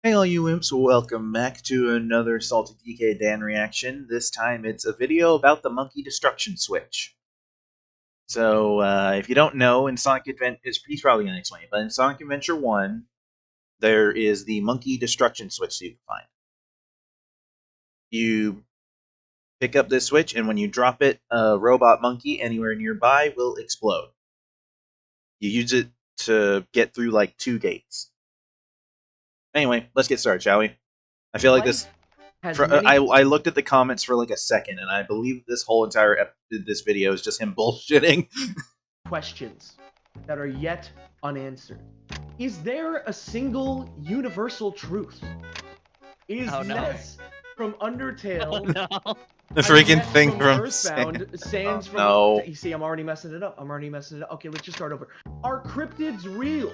Hey all you imps, welcome back to another Saltydkdan reaction. This time it's a video about the monkey destruction switch. So, if you don't know, in Sonic Adventure, he's probably going to explain it, but in Sonic Adventure 1, there is the monkey destruction switch you can find. You pick up this switch, and when you drop it, a robot monkey anywhere nearby will explode. You use it to get through like 2 gates. Anyway, let's get started, shall we? I feel like this... I looked at the comments for like a second, and I believe this whole entire this video is just him bullshitting. Questions that are yet unanswered. Is there a single universal truth? Is Ness from Undertale? No. The freaking thing from from Earthbound, Sans from... No. You see, I'm already messing it up. Okay, let's just start over. Are cryptids real?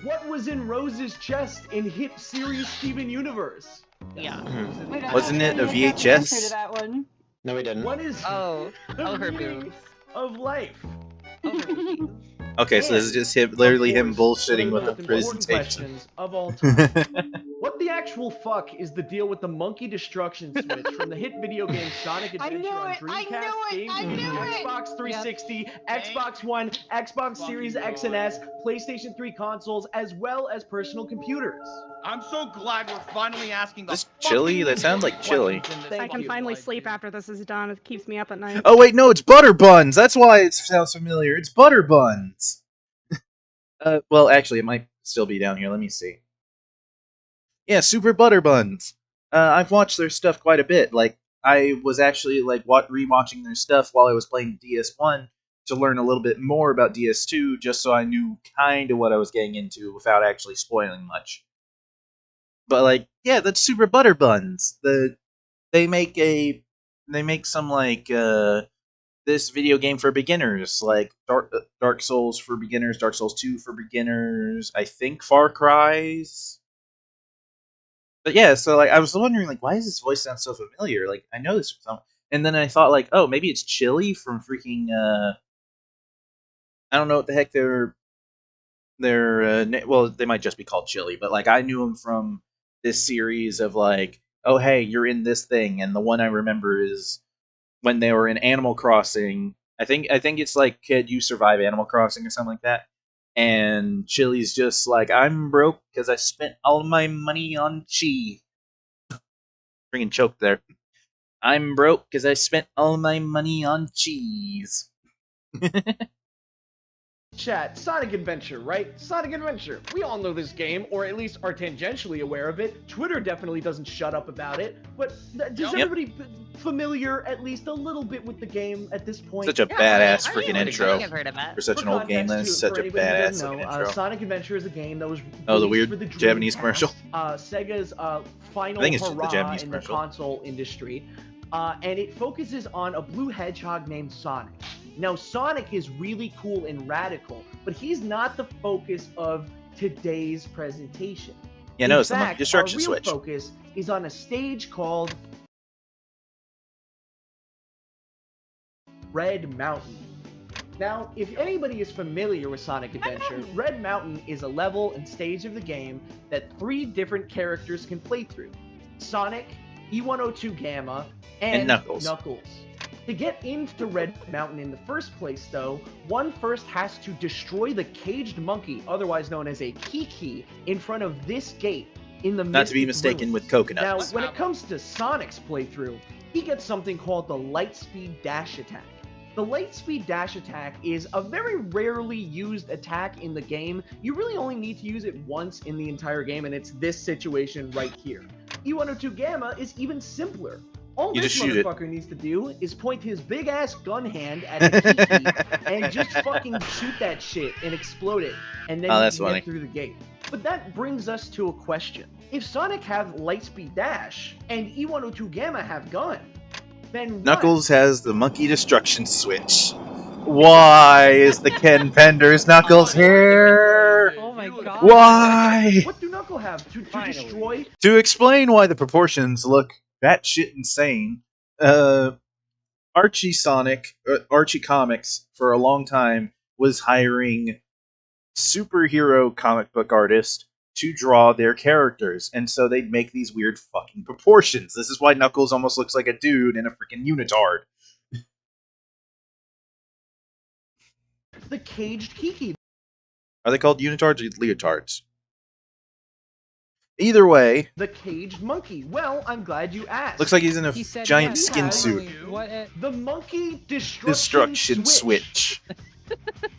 What was in Rose's chest in hit series Steven Universe? Yeah. Wasn't it a VHS? To that one. No, we didn't. What is Oh, her meaning boobs. of life? Okay, so this is just him, literally him Of course, bullshitting one with of the the most important presentation. questions of all time. What the actual fuck is the deal with the monkey destruction switch from the hit video game Sonic Adventure on Dreamcast, GameCube, Xbox 360, Xbox One, Xbox Series X and S, PlayStation 3 consoles, as well as personal computers? I'm so glad we're finally asking the This chili? That sounds like chili. I can finally sleep after this is done. It keeps me up at night. Oh wait, no, it's butter buns. That's why it sounds familiar. It's butter buns. Well, actually, it might still be down here. Let me see. Yeah, Super Butter Buns. I've watched their stuff quite a bit. Like, I was actually like rewatching their stuff while I was playing DS1 to learn a little bit more about DS2, just so I knew kind of what I was getting into without actually spoiling much. But like, yeah, that's Super Butter Buns. They make some like this video game for beginners, like Dark Souls for beginners, Dark Souls 2 for beginners, I think Far Cry's. But yeah, so like I was wondering, like, why does this voice sound so familiar? Like, I know this from something. And then I thought, like, oh, maybe it's Chili from freaking I don't know what the heck well, they might just be called Chili, but like I knew him from this series of like, oh hey, you're in this thing, and the one I remember is when they were in Animal Crossing. I think it's like, Kid, You Survive Animal Crossing or something like that. And Chili's just like, I'm broke because I spent all my money on cheese. Freaking choked there. I'm broke because I spent all my money on cheese. Chat, SonicAdventure, right? SonicAdventure. We all know this game, or at least are tangentially aware of it. Twitter definitely doesn't shut up about it. But does everybody familiar at least a little bit with the game at this point? Such a badass freaking intro. I've heard of it. For such an old game, that's such a badass looking intro. SonicAdventure is a game that was the weird for the Japanese commercial. Sega's final I think it's hurrah the Japanese in commercial. the console industry. And it focuses on a blue hedgehog named Sonic. Now, Sonic is really cool and radical, but he's not the focus of today's presentation. Yeah, no, it's the monkey destruction switch. Our real focus is on a stage called Red Mountain. Now, if anybody is familiar with Sonic Adventure, Red Mountain is a level and stage of the game that 3 different characters can play through. Sonic, E102 Gamma, and Knuckles. To get into Red Mountain in the first place, though, one first has to destroy the caged monkey, otherwise known as a Kiki, in front of this gate in the Not to be mistaken with coconuts. Now, when it comes to Sonic's playthrough, he gets something called the Lightspeed Dash Attack. The Lightspeed Dash Attack is a very rarely used attack in the game. You really only need to use it once in the entire game, and it's this situation right here. E102 Gamma is even simpler. All this motherfucker needs to do is point his big-ass gun hand at a Kiki and just fucking shoot that shit and explode it, and then you can get through the gate. But that brings us to a question. If Sonic have Lightspeed Dash, and E102 Gamma have gun, then Knuckles has the monkey destruction switch. Why is the Ken Penders Knuckles here? Oh my god. Why? What do Knuckle have? To destroy? To explain why the proportions look batshit insane, Archie Comics for a long time was hiring superhero comic book artist to draw their characters, and so they'd make these weird fucking proportions. This is why Knuckles almost looks like a dude in a freaking unitard. The caged Kiki. Are they called unitards or leotards? Either way, The caged monkey. Well, I'm glad you asked. looks like he's in a He said giant yes. skin Yeah. suit. What? The monkey Destruction switch.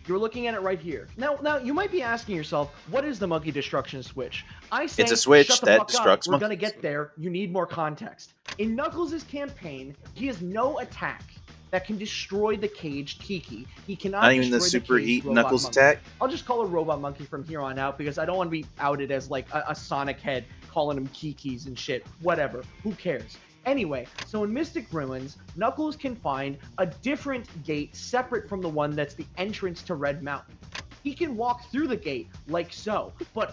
You're looking at it right here. Now, you might be asking yourself, what is the monkey destruction switch? I say, It's a switch shut the that fuck up. destructs We're gonna monkeys. get there. You need more context. In Knuckles' campaign, he has no attack that can destroy the caged Kiki. He cannot Not even the destroy super caged heat robot Knuckles monkey. attack. I'll just call it Robot Monkey from here on out because I don't want to be outed as like a Sonic head calling him Kikis and shit. Whatever. Who cares? Anyway, so in Mystic Ruins, Knuckles can find a different gate separate from the one that's the entrance to Red Mountain. He can walk through the gate like so, but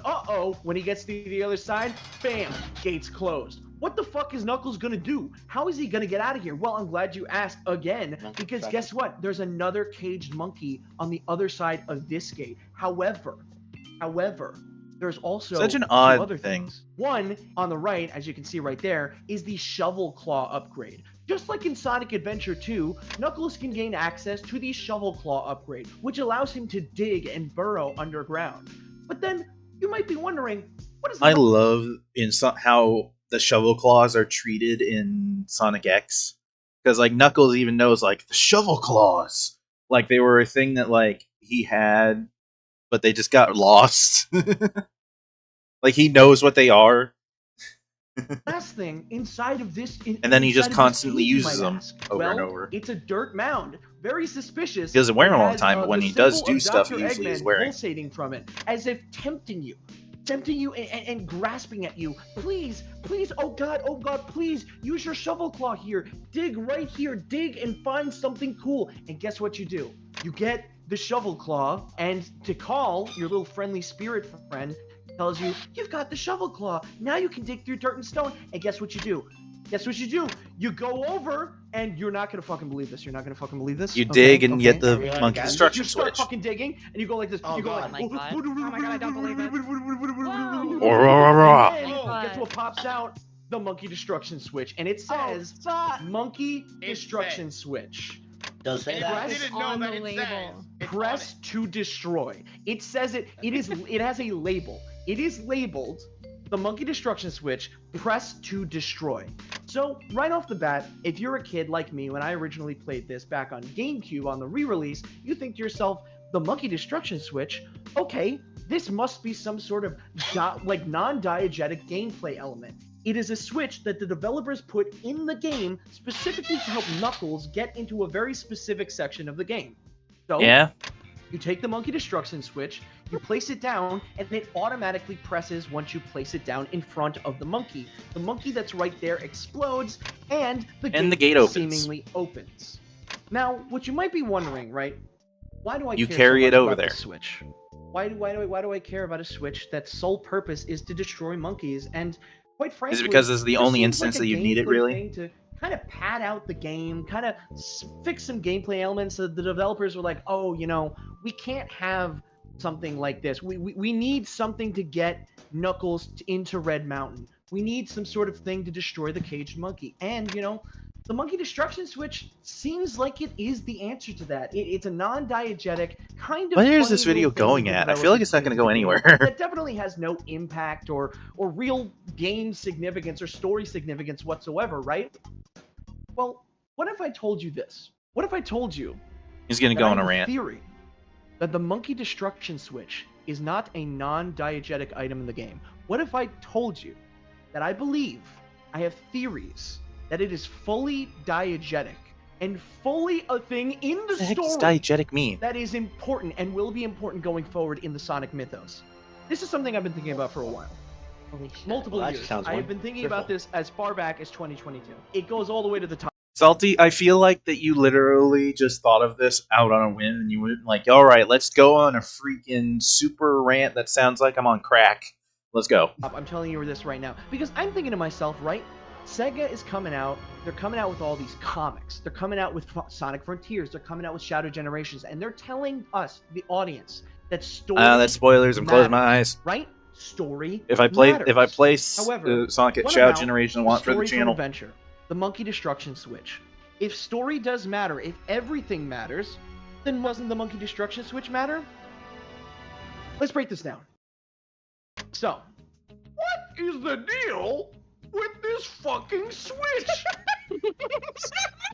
when he gets to the other side, bam, gate's closed. What the fuck is Knuckles gonna do? How is he gonna get out of here? Well, I'm glad you asked again, because guess what? There's another caged monkey on the other side of this gate. However, there's also Such an two odd other thing. things. One, on the right, as you can see right there, is the Shovel Claw upgrade. Just like in Sonic Adventure 2, Knuckles can gain access to the Shovel Claw upgrade, which allows him to dig and burrow underground. But then, you might be wondering, what is I love how the shovel claws are treated in Sonic X, because like Knuckles even knows like the shovel claws, like they were a thing that like he had, but they just got lost. Like he knows what they are, last thing inside of this? and then he just inside of this constantly cave, you uses might them ask? over Well, and over. It's a dirt mound. Very suspicious. He doesn't wear them It all the has, time, but when the he does symbol do of stuff, he Dr. usually is Eggman wearing. pulsating from it, as if tempting you and grasping at you. Please, oh god, please use your shovel claw here. Dig right here, dig and find something cool. And guess what you do? You get the shovel claw, and to call your little friendly spirit friend tells you, you've got the shovel claw. Now you can dig through dirt and stone. And guess what you do? You go over, and you're not gonna fucking believe this. You dig and get the Okay. monkey You destruction You start switch. fucking digging, and you go like this. Oh, you go God. like, Oh my God, I don't believe it. Whoa. And then, Oh. guess what pops out? The monkey destruction switch, and it says monkey It destruction switch. Does say And that? I It's didn't know on that the it label. says. It's on Press it. to destroy. It says it. It has a label. It is labeled the monkey destruction switch. Press to destroy. So right off the bat, if you're a kid like me, when I originally played this back on GameCube on the re-release, you think to yourself, the monkey destruction switch. Okay, this must be some sort of like non-diegetic gameplay element. It is a switch that the developers put in the game specifically to help Knuckles get into a very specific section of the game. So Yeah, you take the monkey destruction switch, you place it down, and it automatically presses once you place it down in front of the monkey. The monkey that's right there explodes, and the gate opens. seemingly opens. Now, what you might be wondering, right? Why do I You care carry so it much over about there. this switch? Why do I care about a switch that's sole purpose is to destroy monkeys? And quite frankly, is it because this is the it just only seems instance like a that you need it gameplay really? thing to kind of pad out the game, kind of fix some gameplay elements that the developers were like, oh, we can't have something like this. We need something to get Knuckles into Red Mountain. We need some sort of thing to destroy the caged monkey. And, the monkey destruction switch seems like it is the answer to that. It's a non-diegetic kind of. Where is funny this video little thing going the at? I feel like it's not going to go developers anywhere. that definitely has no impact or real game significance or story significance whatsoever, right? Well, what if I told you this? What if I told you He's going to that go I on a have rant. theory that the monkey destruction switch is not a non-diegetic item in the game? What if I told you that I have theories that it is fully diegetic and fully a thing in the What the heck does story diegetic mean? that is important and will be important going forward in the Sonic mythos? This is something I've been thinking about for a while. Holy shit. Multiple Well, that years. sounds I have been thinking about wonderful. this as far back as 2022. It goes all the way to the top. Salty, I feel like that you literally just thought of this out on a whim, and you went like, all right, let's go on a freaking super rant that sounds like I'm on crack. Let's go. I'm telling you this right now because I'm thinking to myself, right? Sega is coming out. They're coming out with all these comics. They're coming out with Sonic Frontiers. They're coming out with Shadow Generations, and they're telling us, the audience, that story. That's spoilers. I'm closing my matters, eyes. right? story If I play matters. However, Sonic what Shout about Generation the want for the story from channel. Adventure, the monkey destruction switch? If story does matter, if everything matters, then wasn't the monkey destruction switch matter? Let's break this down. So, what is the deal with this fucking switch?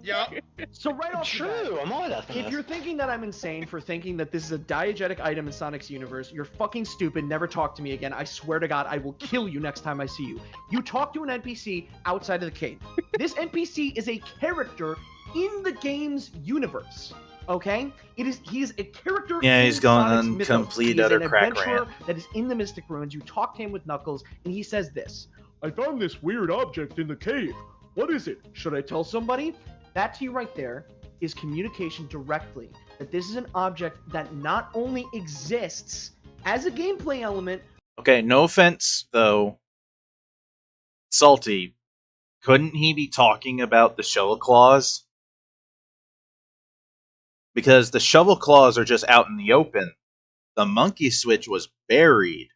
Yep. So right off the bat, True, I'm all that. if you're thinking that I'm insane for thinking that this is a diegetic item in Sonic's universe, you're fucking stupid. Never talk to me again. I swear to God, I will kill you next time I see you. You talk to an NPC outside of the cave. This NPC is a character in the game's universe. Okay? He is a character. Yeah, he's going Sonic's on mythos. complete He is utter an crack adventurer rant. that is in the Mystic Ruins. You talk to him with Knuckles, and he says this: I found this weird object in the cave. What is it? Should I tell somebody? That to you right there is communication directly. That this is an object that not only exists as a gameplay element. Okay, no offense though. Salty, couldn't he be talking about the shovel claws? Because the shovel claws are just out in the open. The monkey switch was buried.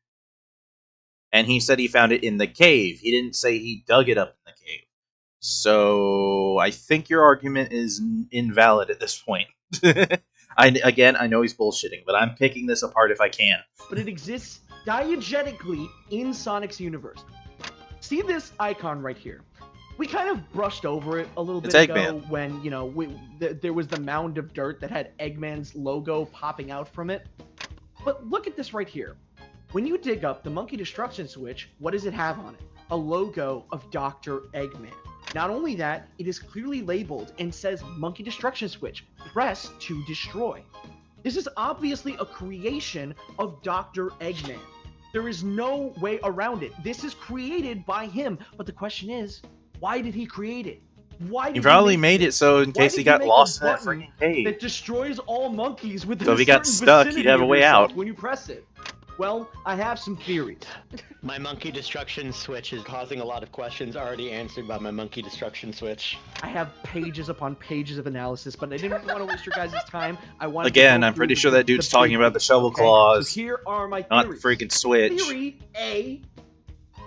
And he said he found it in the cave. He didn't say he dug it up in the cave. So I think your argument is invalid at this point. I know he's bullshitting, but I'm picking this apart if I can. But it exists diegetically in Sonic's universe. See this icon right here? We kind of brushed over it a little bit ago Eggman. when, you know, there was the mound of dirt that had Eggman's logo popping out from it. But look at this right here. When you dig up the monkey destruction switch, what does it have on it? A logo of Dr. Eggman. Not only that, it is clearly labeled and says monkey destruction switch, press to destroy. This is obviously a creation of Dr. Eggman. There is no way around it. This is created by him. But the question is, why did he create it? Why did He probably make made it this? so in Why case did he got make lost a in that button freaking cave. that destroys all monkeys within So if a he got certain stuck, he'd vicinity have a of way yourself out. when you press it? Well, I have some theories. My monkey destruction switch is causing a lot of questions already answered by my monkey destruction switch. I have pages upon pages of analysis, but I didn't want to waste your guys' time. I wanted Again, to go I'm pretty through sure that dude's the talking big about the things, shovel okay? claws, So here are my not the theories. freaking switch. Theory A,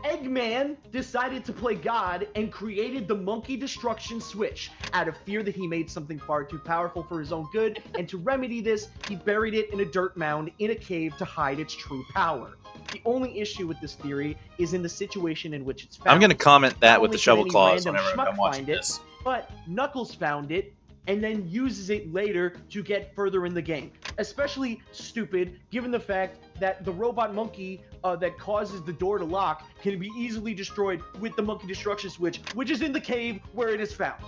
Eggman decided to play God and created the monkey destruction switch out of fear that he made something far too powerful for his own good, and to remedy this, he buried it in a dirt mound in a cave to hide its true power. The only issue with this theory is in the situation in which it's found. I'm going to comment that Not with only the can shovel any claws random whenever schmuck I'm watching find it, this. But Knuckles found it and then uses it later to get further in the game. Especially stupid, given the fact that the robot monkey that causes the door to lock can be easily destroyed with the monkey destruction switch, which is in the cave where it is found.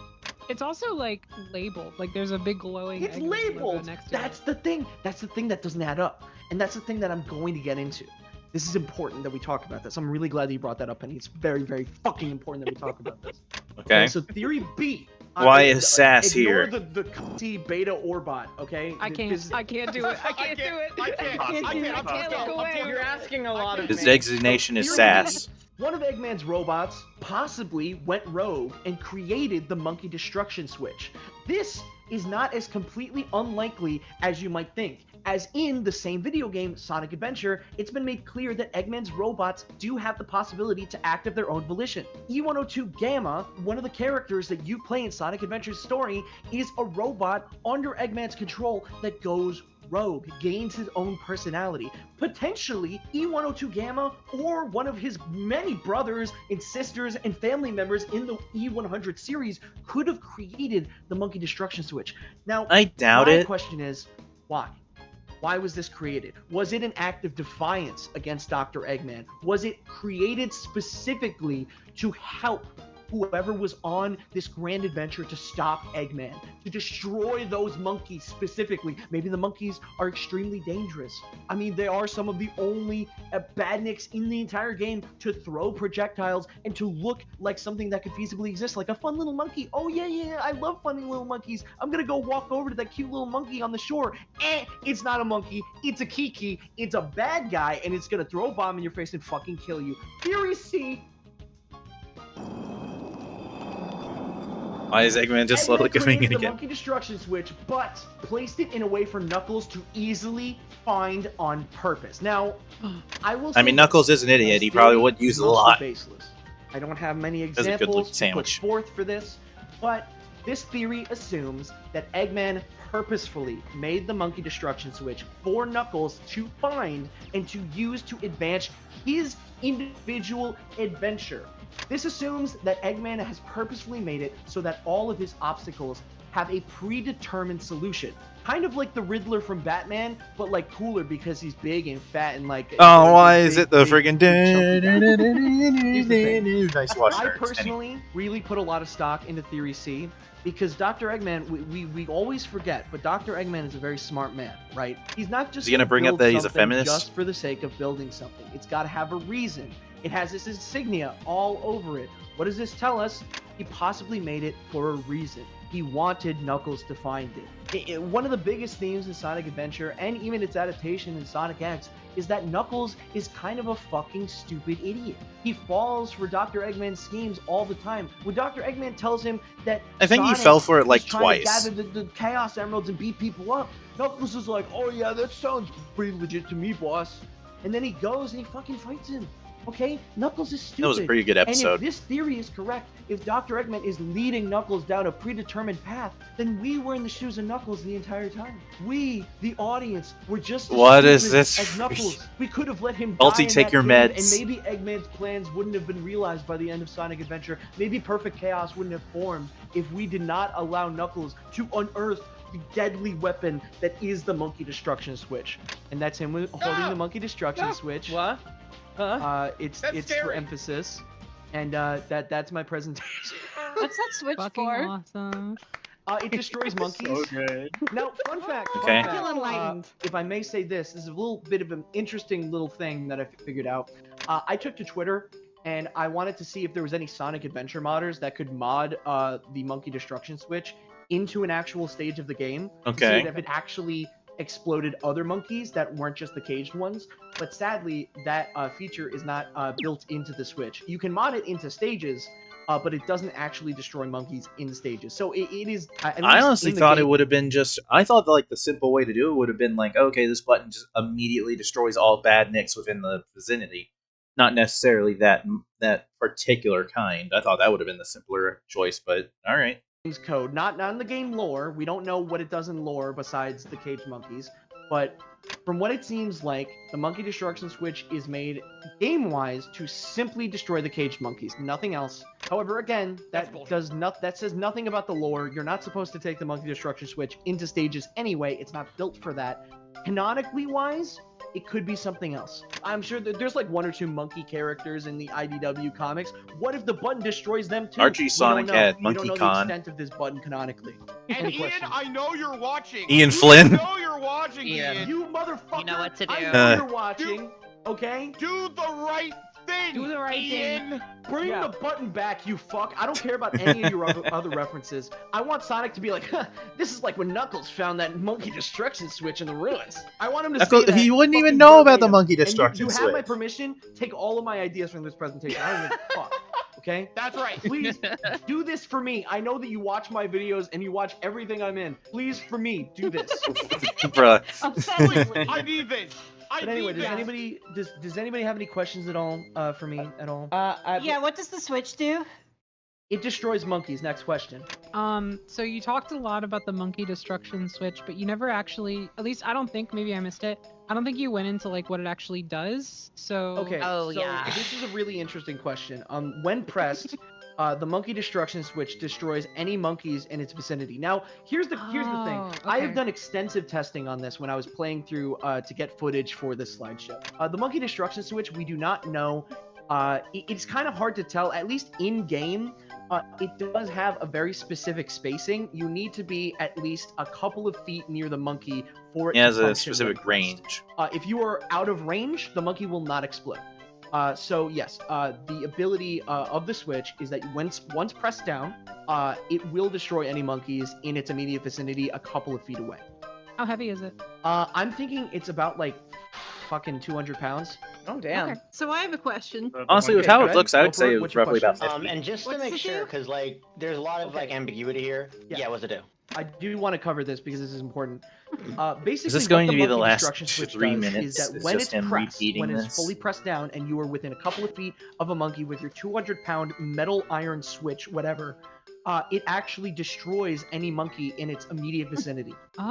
It's also like labeled. Like there's a big glowing. It's Eggman logo labeled. next to That's it. the thing. That's the thing that doesn't add up. And that's the thing that I'm going to get into. This is important that we talk about this. I'm really glad that you brought that up, and it's very, very fucking important that we talk about this. Okay. So theory B. Why is Sass ignore here? the T beta Orbot, okay? I can't do it. I can't do it. I can't do it. I can't look away. You're asking a lot of His me. designation is Theory Sass. B, one of Eggman's robots possibly went rogue and created the monkey destruction switch. This is not as completely unlikely as you might think. As in the same video game, SonicAdventure, it's been made clear that Eggman's robots do have the possibility to act of their own volition. E102 Gamma, one of the characters that you play in SonicAdventure's story, is a robot under Eggman's control that goes rogue, gains his own personality. Potentially, E102 Gamma or one of his many brothers and sisters and family members in the E100 series could have created the monkey destruction switch. Now, I doubt my it. question is, why? Why was this created? Was it an act of defiance against Dr. Eggman? Was it created specifically to help whoever was on this grand adventure to stop Eggman, to destroy those monkeys specifically? Maybe the monkeys are extremely dangerous. I mean, they are some of the only badniks in the entire game to throw projectiles and to look like something that could feasibly exist, like a fun little monkey. Oh yeah, I love funny little monkeys. I'm gonna go walk over to that cute little monkey on the shore. It's not a monkey, it's a Kiki. It's a bad guy, and it's gonna throw a bomb in your face and fucking kill you. Theory C. Why is Eggman just slowly Eggman coming in created the again? monkey destruction switch, but placed it in a way for Knuckles to easily find on purpose. Now, I will say I mean, this, Knuckles is an idiot. this He probably theory would use is it a mostly lot. baseless. I don't have many That's a good-looking examples to put sandwich. forth for this, but this theory assumes that Eggman purposefully made the monkey destruction switch for Knuckles to find and to use to advance his individual adventure. This assumes that Eggman has purposefully made it so that all of his obstacles have a predetermined solution. Kind of like the Riddler from Batman, but like cooler because he's big and fat and like... Oh, why is big, it the big, friggin' big, chunky guy. Here's the thing. nice wash I shirts? personally really put a lot of stock into Theory C because Dr. Eggman, we always forget, but Dr. Eggman is a very smart man, right? He's not just Is he gonna bring up build that he's a something feminist? just for the sake of building something. It's got to have a reason. It has this insignia all over it. What does this tell us? He possibly made it for a reason. He wanted Knuckles to find it. One of the biggest themes in Sonic Adventure, and even its adaptation in Sonic X, is that Knuckles is kind of a fucking stupid idiot. He falls for Dr. Eggman's schemes all the time. When Dr. Eggman tells him that I think he Sonic fell for it, like, is trying twice. to gather the Chaos Emeralds and beat people up, Knuckles is like, oh yeah, that sounds pretty legit to me, boss. And then he goes and he fucking fights him. Okay? Knuckles is stupid. That was a pretty good And episode. if this theory is correct, if Dr. Eggman is leading Knuckles down a predetermined path, then we were in the shoes of Knuckles the entire time. We, the audience, were just as What is stupid this? as Knuckles. We could have let him Salty, die in take that your cave, meds. and maybe Eggman's plans wouldn't have been realized by the end of Sonic Adventure. Maybe Perfect Chaos wouldn't have formed if we did not allow Knuckles to unearth the deadly weapon that is the monkey destruction switch. And that's him holding the monkey destruction switch. What? Huh? It's That's for scary. emphasis, and that's my presentation. What's that switch Fucking for? awesome. It destroys monkeys. So good. Now, fun fact. Okay. Fun I feel fact, enlightened. if I may say this is a little bit of an interesting little thing that I figured out. I took to Twitter and I wanted to see if there was any Sonic Adventure modders that could mod the monkey destruction switch into an actual stage of the game. To see Okay. if it actually exploded other monkeys that weren't just the caged ones. But sadly, that feature is not built into the Switch. You can mod it into stages, but it doesn't actually destroy monkeys in stages. So it is. At I least honestly in the thought it game- would have been just. I thought like the simple way to do it would have been like, okay, this button just immediately destroys all bad nicks within the vicinity, not necessarily that particular kind. I thought that would have been the simpler choice, but all right. code, not in the game lore. We don't know what it does in lore besides the caged monkeys, but from what it seems like, the monkey destruction switch is made game-wise to simply destroy the caged monkeys, nothing else. However, again, that says nothing about the lore. You're not supposed to take the monkey destruction switch into stages anyway. It's not built for that. Canonically wise, it could be something else. I'm sure that there's like one or two monkey characters in the IDW comics. What if the button destroys them too? Archie, Sonic Head, We don't Monkey know the Con. extent of this button canonically. And Any Ian, questions? I know you're watching. Ian I Flynn. know you're watching, Ian. Ian. You motherfucker! You know what to do. I know you're watching. Okay? Do the right thing. Do the right Ian. thing. Bring Yeah. the button back, you fuck. I don't care about any of your other references. I want Sonic to be like, huh, this is like when Knuckles found that monkey destruction switch in the ruins. I want him to say that. He wouldn't even fucking know about the verbatim. monkey And destruction you have my switch. permission. Take all of my ideas from this presentation. I don't give a fuck. Okay? That's right. Please do this for me. I know that you watch my videos and you watch everything I'm in. Please, for me, do this. Bruh. Obsessively. I need this. I But anyway, need does this. anybody have any questions at all for me at all? Yeah, what does the switch do? It destroys monkeys. Next question. So you talked a lot about the monkey destruction switch, but you never actually, at least I don't think, maybe I missed it. I don't think you went into like what it actually does. So Okay. Oh, so yeah. This is a really interesting question. When pressed, the monkey destruction switch destroys any monkeys in its vicinity. Now, here's the thing. Oh, I have okay. done extensive testing on this when I was playing through to get footage for this slideshow. The monkey destruction switch, we do not know. It's kind of hard to tell, at least in game. It does have a very specific spacing. You need to be at least a couple of feet near the monkey for it It has to a function when specific pressed. range. If you are out of range, the monkey will not explode. So yes, the ability of the switch is that once pressed down, it will destroy any monkeys in its immediate vicinity a couple of feet away. How heavy is it? I'm thinking it's about like fucking 200 pounds. Oh damn. Okay. So I have a question. Honestly, with Okay, how go it ahead. looks, I Go would for say it. it What's was your roughly about question? 50. And just What's to make it sure, do? because like there's a lot of like Okay. ambiguity here. Yeah. Yeah, what's it do? I do want to cover this because this is important. Basically, Is this what going the to be the monkey last destruction switch 3 does minutes? is that It's when just it's him pressed, repeating when it's this? fully pressed down, and you are within a couple of feet of a monkey with your 200-pound metal iron switch, whatever, it actually destroys any monkey in its immediate vicinity. Oh.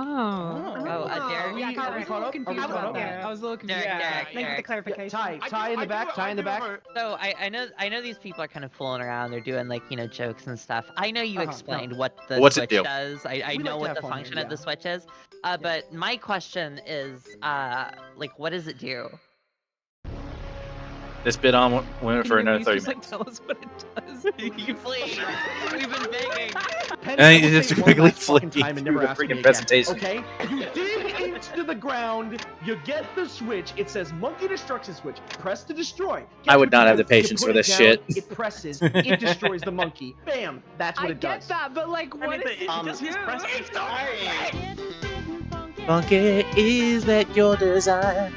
Oh, yeah, I was a little confused caught up? about that. I was a little confused. Derek, Thank you for the Derek. clarification. Ty in the back, Ty in the back. So I know these people are kind of fooling around. They're doing like jokes and stuff. I know you Uh-huh, explained what the What's it switch do? does. I We know like to what have the fun function here, of the yeah. switch is. But my question is, like, what does it do? This bit on went for Can you another at 30 least just like minutes. tell us what it does? Please, we've been begging. Penny, And I you will just say one quickly last fucking flicking time and through never the ask me freaking again, presentation. Okay? You dig into the ground, you get the switch, it says monkey destruction switch, press to destroy. I would Guess not what have you the do? You patience put for it this down, shit. It presses, it destroys the monkey. Bam! That's what I it get does. that, but like, what is it? just his press Funky is that your desire?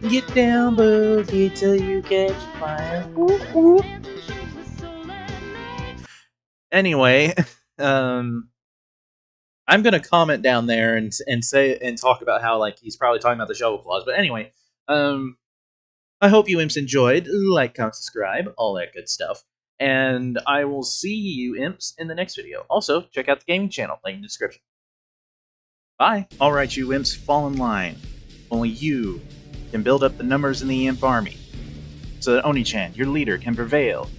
Get down, boogie, till you catch fire. Whoop, whoop. Anyway, I'm gonna comment down there and say and talk about how like he's probably talking about the shovel claws. But anyway, I hope you imps enjoyed. Like, comment, subscribe, all that good stuff. And I will see you imps in the next video. Also, check out the gaming channel, link in the description. Bye. Alright, you imps, fall in line. Only you can build up the numbers in the imp army, so that Oni-Chan, your leader, can prevail.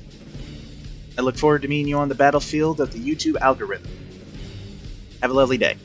I look forward to meeting you on the battlefield of the YouTube algorithm. Have a lovely day.